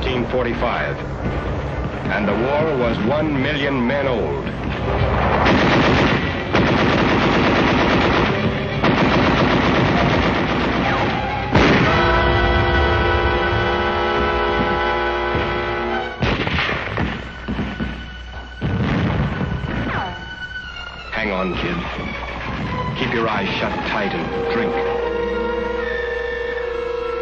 1945, and the war was 1 million men old. Hang on, kid. Keep your eyes shut tight and drink.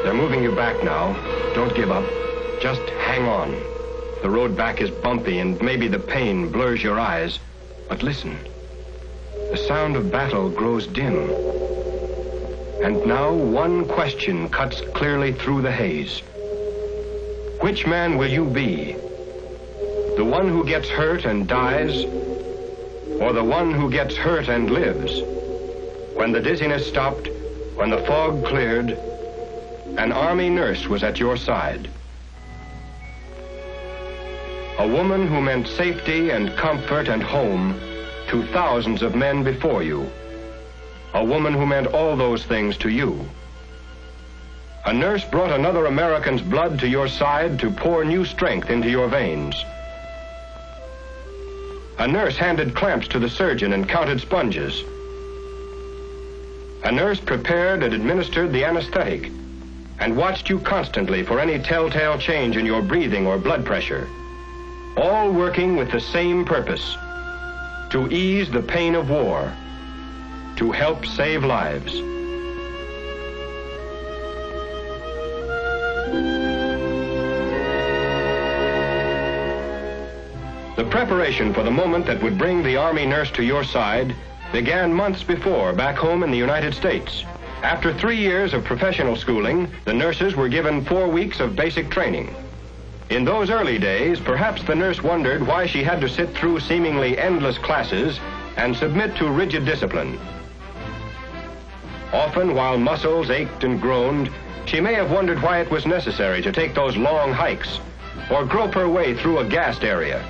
They're moving you back now. Don't give up. Just hang on. The road back is bumpy and maybe the pain blurs your eyes. But listen. The sound of battle grows dim. And now one question cuts clearly through the haze. Which man will you be? The one who gets hurt and dies? Or the one who gets hurt and lives? When the dizziness stopped, when the fog cleared, an Army nurse was at your side. A woman who meant safety and comfort and home to thousands of men before you. A woman who meant all those things to you. A nurse brought another American's blood to your side to pour new strength into your veins. A nurse handed clamps to the surgeon and counted sponges. A nurse prepared and administered the anesthetic and watched you constantly for any telltale change in your breathing or blood pressure, all working with the same purpose: to ease the pain of war, to help save lives. The preparation for the moment that would bring the Army nurse to your side began months before back home in the United States. After 3 years of professional schooling, the nurses were given 4 weeks of basic training. In those early days, perhaps the nurse wondered why she had to sit through seemingly endless classes and submit to rigid discipline. Often, while muscles ached and groaned, she may have wondered why it was necessary to take those long hikes or grope her way through a gassed area.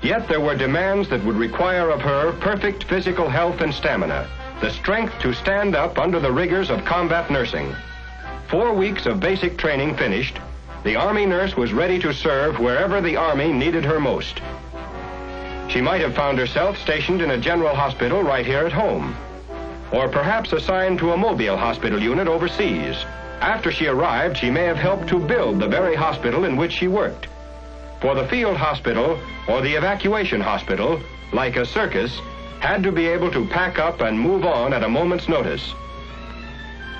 Yet there were demands that would require of her perfect physical health and stamina, the strength to stand up under the rigors of combat nursing. 4 weeks of basic training finished, the Army nurse was ready to serve wherever the Army needed her most. She might have found herself stationed in a general hospital right here at home, or perhaps assigned to a mobile hospital unit overseas. After she arrived, she may have helped to build the very hospital in which she worked. For the field hospital or the evacuation hospital, like a circus, had to be able to pack up and move on at a moment's notice.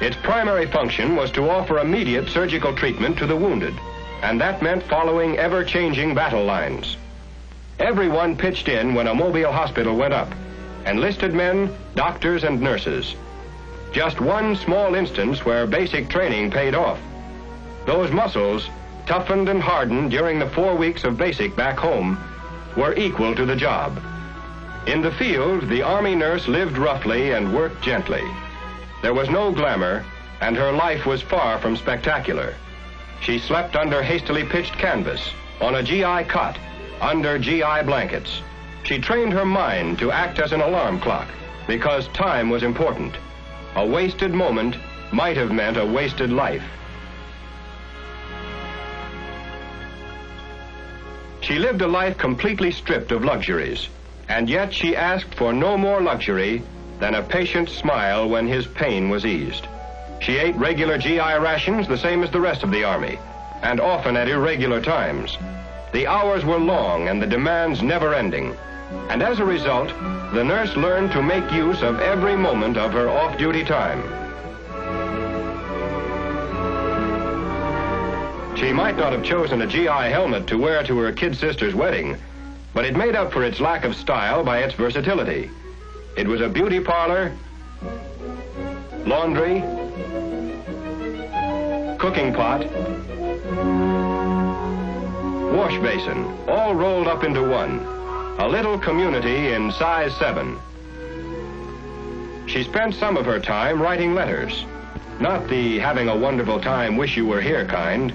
Its primary function was to offer immediate surgical treatment to the wounded, and that meant following ever-changing battle lines. Everyone pitched in when a mobile hospital went up: enlisted men, doctors, and nurses. Just one small instance where basic training paid off. Those muscles, toughened and hardened during the 4 weeks of basic back home, were equal to the job. In the field, the Army nurse lived roughly and worked gently. There was no glamour, and her life was far from spectacular. She slept under hastily pitched canvas, on a GI cot, under GI blankets. She trained her mind to act as an alarm clock, because time was important. A wasted moment might have meant a wasted life. She lived a life completely stripped of luxuries, and yet she asked for no more luxury than a patient's smile when his pain was eased. She ate regular GI rations the same as the rest of the Army, and often at irregular times. The hours were long and the demands never-ending, and as a result, the nurse learned to make use of every moment of her off-duty time. She might not have chosen a GI helmet to wear to her kid sister's wedding, but it made up for its lack of style by its versatility. It was a beauty parlor, laundry, cooking pot, wash basin, all rolled up into one. A little community in size 7. She spent some of her time writing letters. Not the having a wonderful time, wish you were here kind,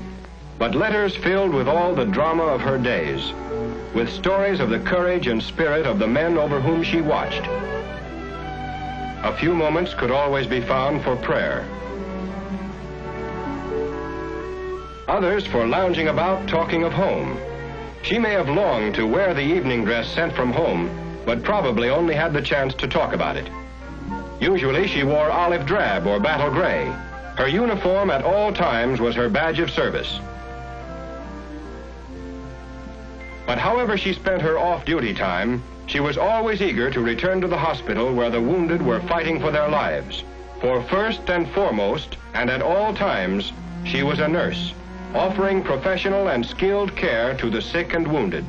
but letters filled with all the drama of her days, with stories of the courage and spirit of the men over whom she watched. A few moments could always be found for prayer. others for lounging about talking of home. She may have longed to wear the evening dress sent from home, but probably only had the chance to talk about it. Usually she wore olive drab or battle gray. Her uniform at all times was her badge of service. But however she spent her off-duty time, she was always eager to return to the hospital where the wounded were fighting for their lives. For first and foremost, and at all times, she was a nurse, offering professional and skilled care to the sick and wounded.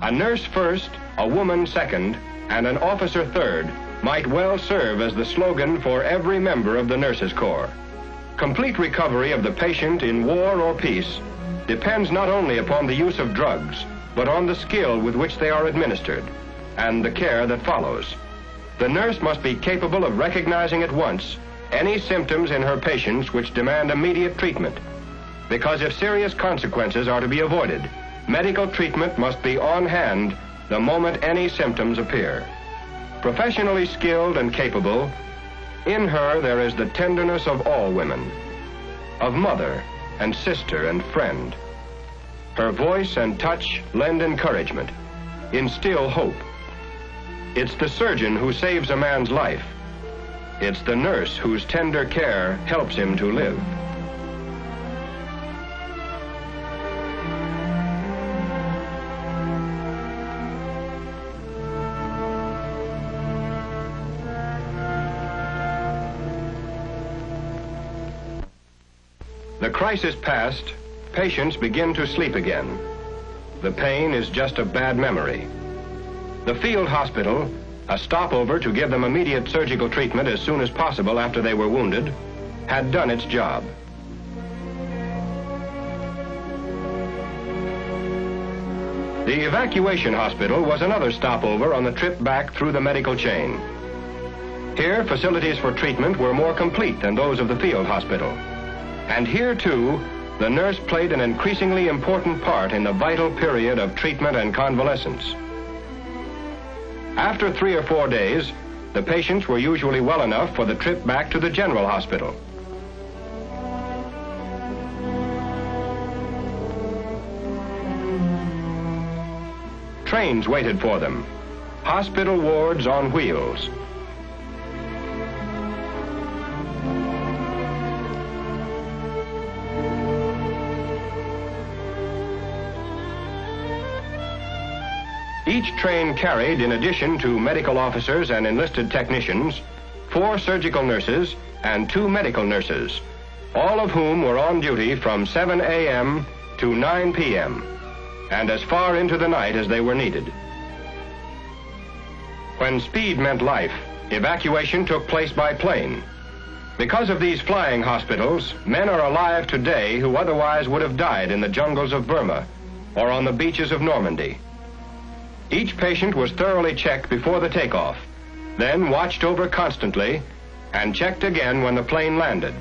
A nurse first, a woman second, and an officer third might well serve as the slogan for every member of the Nurses Corps. Complete recovery of the patient in war or peace depends not only upon the use of drugs, but on the skill with which they are administered and the care that follows. The nurse must be capable of recognizing at once any symptoms in her patients which demand immediate treatment. Because if serious consequences are to be avoided, medical treatment must be on hand the moment any symptoms appear. Professionally skilled and capable, in her there is the tenderness of all women, of mother and sister and friend. Her voice and touch lend encouragement, instill hope. It's the surgeon who saves a man's life. It's the nurse whose tender care helps him to live. The crisis past, patients begin to sleep again. The pain is just a bad memory. The field hospital, a stopover to give them immediate surgical treatment as soon as possible after they were wounded, had done its job. The evacuation hospital was another stopover on the trip back through the medical chain. Here, facilities for treatment were more complete than those of the field hospital. And here, too, the nurse played an increasingly important part in the vital period of treatment and convalescence. After 3 or 4 days, the patients were usually well enough for the trip back to the general hospital. Trains waited for them, hospital wards on wheels. Each train carried, in addition to medical officers and enlisted technicians, 4 surgical nurses and 2 medical nurses, all of whom were on duty from 7 a.m. to 9 p.m., and as far into the night as they were needed. When speed meant life, evacuation took place by plane. Because of these flying hospitals, men are alive today who otherwise would have died in the jungles of Burma or on the beaches of Normandy. Each patient was thoroughly checked before the takeoff, then watched over constantly, and checked again when the plane landed.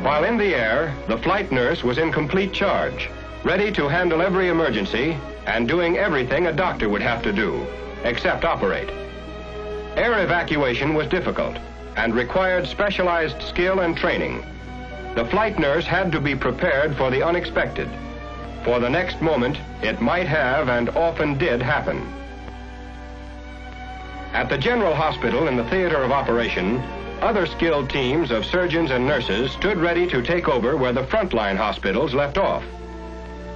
While in the air, the flight nurse was in complete charge, ready to handle every emergency and doing everything a doctor would have to do, except operate. Air evacuation was difficult and required specialized skill and training. The flight nurse had to be prepared for the unexpected. For the next moment, it might have and often did happen. At the General Hospital in the theater of operation, other skilled teams of surgeons and nurses stood ready to take over where the frontline hospitals left off.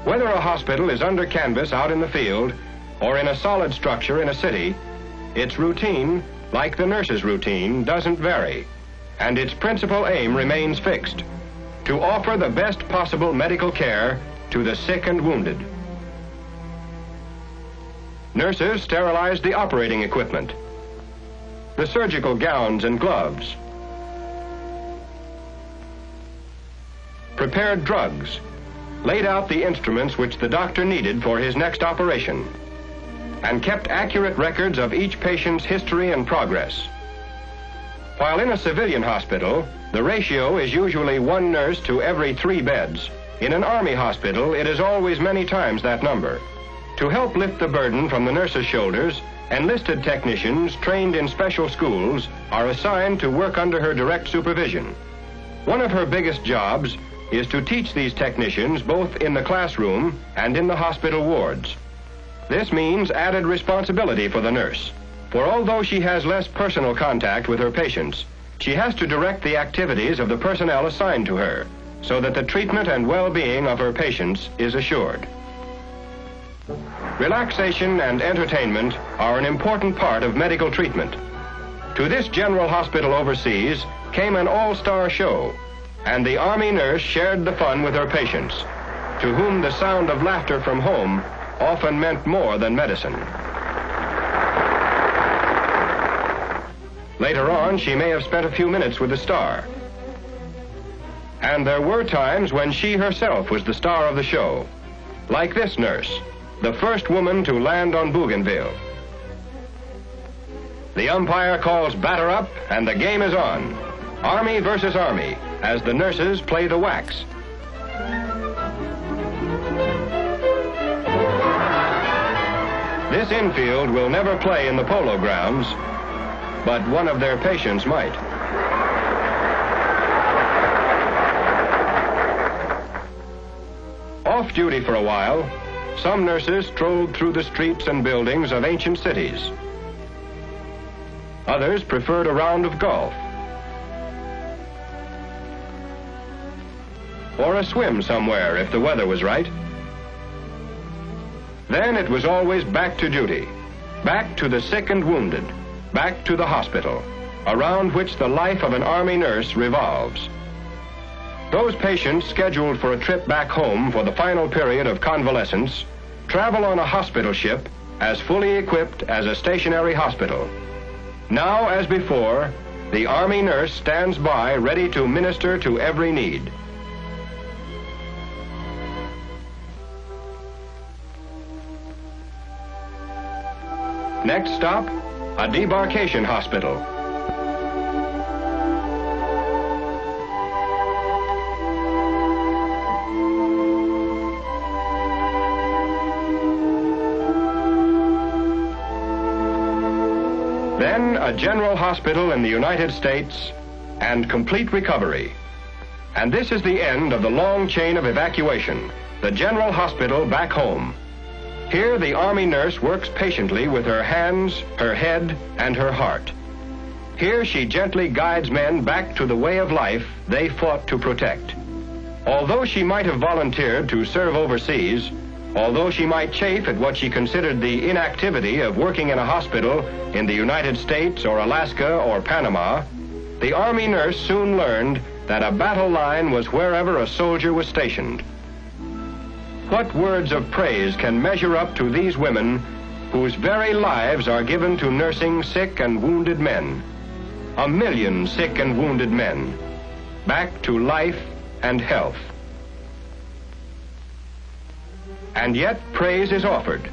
Whether a hospital is under canvas out in the field or in a solid structure in a city, its routine, like the nurse's routine, doesn't vary, and its principal aim remains fixed: to offer the best possible medical care to the sick and wounded. Nurses sterilized the operating equipment, the surgical gowns and gloves, prepared drugs, laid out the instruments which the doctor needed for his next operation, and kept accurate records of each patient's history and progress. While in a civilian hospital, the ratio is usually 1 nurse to every 3 beds. In an Army hospital, it is always many times that number. To help lift the burden from the nurse's shoulders, enlisted technicians trained in special schools are assigned to work under her direct supervision. One of her biggest jobs is to teach these technicians both in the classroom and in the hospital wards. This means added responsibility for the nurse, for although she has less personal contact with her patients, she has to direct the activities of the personnel assigned to her so that the treatment and well-being of her patients is assured. Relaxation and entertainment are an important part of medical treatment. To this general hospital overseas came an all-star show, and the Army nurse shared the fun with her patients, to whom the sound of laughter from home often meant more than medicine. Later on, she may have spent a few minutes with the star. And there were times when she herself was the star of the show, like this nurse, the first woman to land on Bougainville. The umpire calls batter up, and the game is on. Army versus Army, as the nurses play the wax. This infield will never play in the polo grounds, but one of their patients might. Off duty for a while, some nurses strolled through the streets and buildings of ancient cities. Others preferred a round of golf, or a swim somewhere if the weather was right. Then it was always back to duty, back to the sick and wounded, back to the hospital, around which the life of an Army nurse revolves. Those patients scheduled for a trip back home for the final period of convalescence travel on a hospital ship as fully equipped as a stationary hospital. Now, as before, the Army nurse stands by ready to minister to every need. Next stop, a debarkation hospital. Then a general hospital in the United States and complete recovery. And this is the end of the long chain of evacuation, the general hospital back home. Here the Army nurse works patiently with her hands, her head, and her heart. Here she gently guides men back to the way of life they fought to protect. Although she might have volunteered to serve overseas, although she might chafe at what she considered the inactivity of working in a hospital in the United States or Alaska or Panama, the Army nurse soon learned that a battle line was wherever a soldier was stationed. What words of praise can measure up to these women whose very lives are given to nursing sick and wounded men? 1 million sick and wounded men, back to life and health. And yet praise is offered.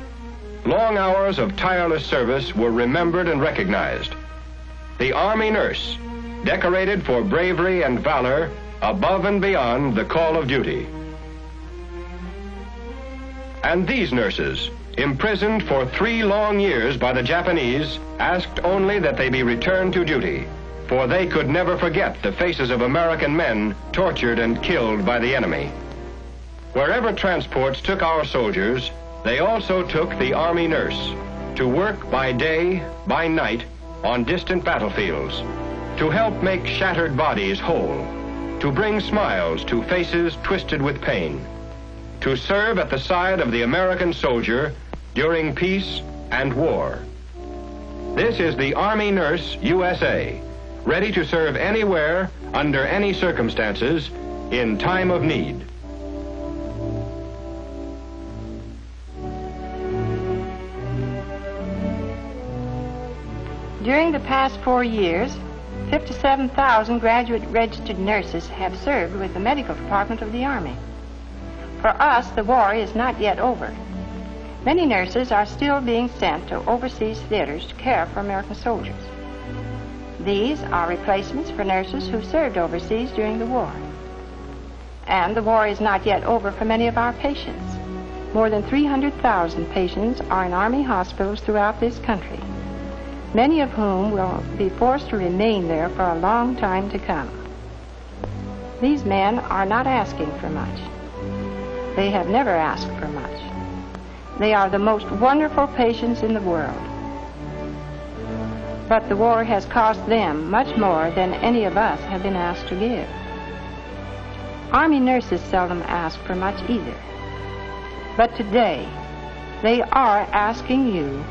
Long hours of tireless service were remembered and recognized. The Army nurse, decorated for bravery and valor above and beyond the call of duty. And these nurses, imprisoned for 3 long years by the Japanese, asked only that they be returned to duty, for they could never forget the faces of American men tortured and killed by the enemy. Wherever transports took our soldiers, they also took the Army nurse to work by day, by night, on distant battlefields, to help make shattered bodies whole, to bring smiles to faces twisted with pain, to serve at the side of the American soldier during peace and war. This is the Army Nurse USA, ready to serve anywhere, under any circumstances, in time of need. During the past 4 years, 57,000 graduate registered nurses have served with the medical department of the Army. For us, the war is not yet over. Many nurses are still being sent to overseas theaters to care for American soldiers. These are replacements for nurses who served overseas during the war. And the war is not yet over for many of our patients. More than 300,000 patients are in Army hospitals throughout this country, many of whom will be forced to remain there for a long time to come. These men are not asking for much. They have never asked for much. They are the most wonderful patients in the world. But the war has cost them much more than any of us have been asked to give. Army nurses seldom ask for much either. But today, they are asking you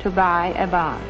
to buy a bond.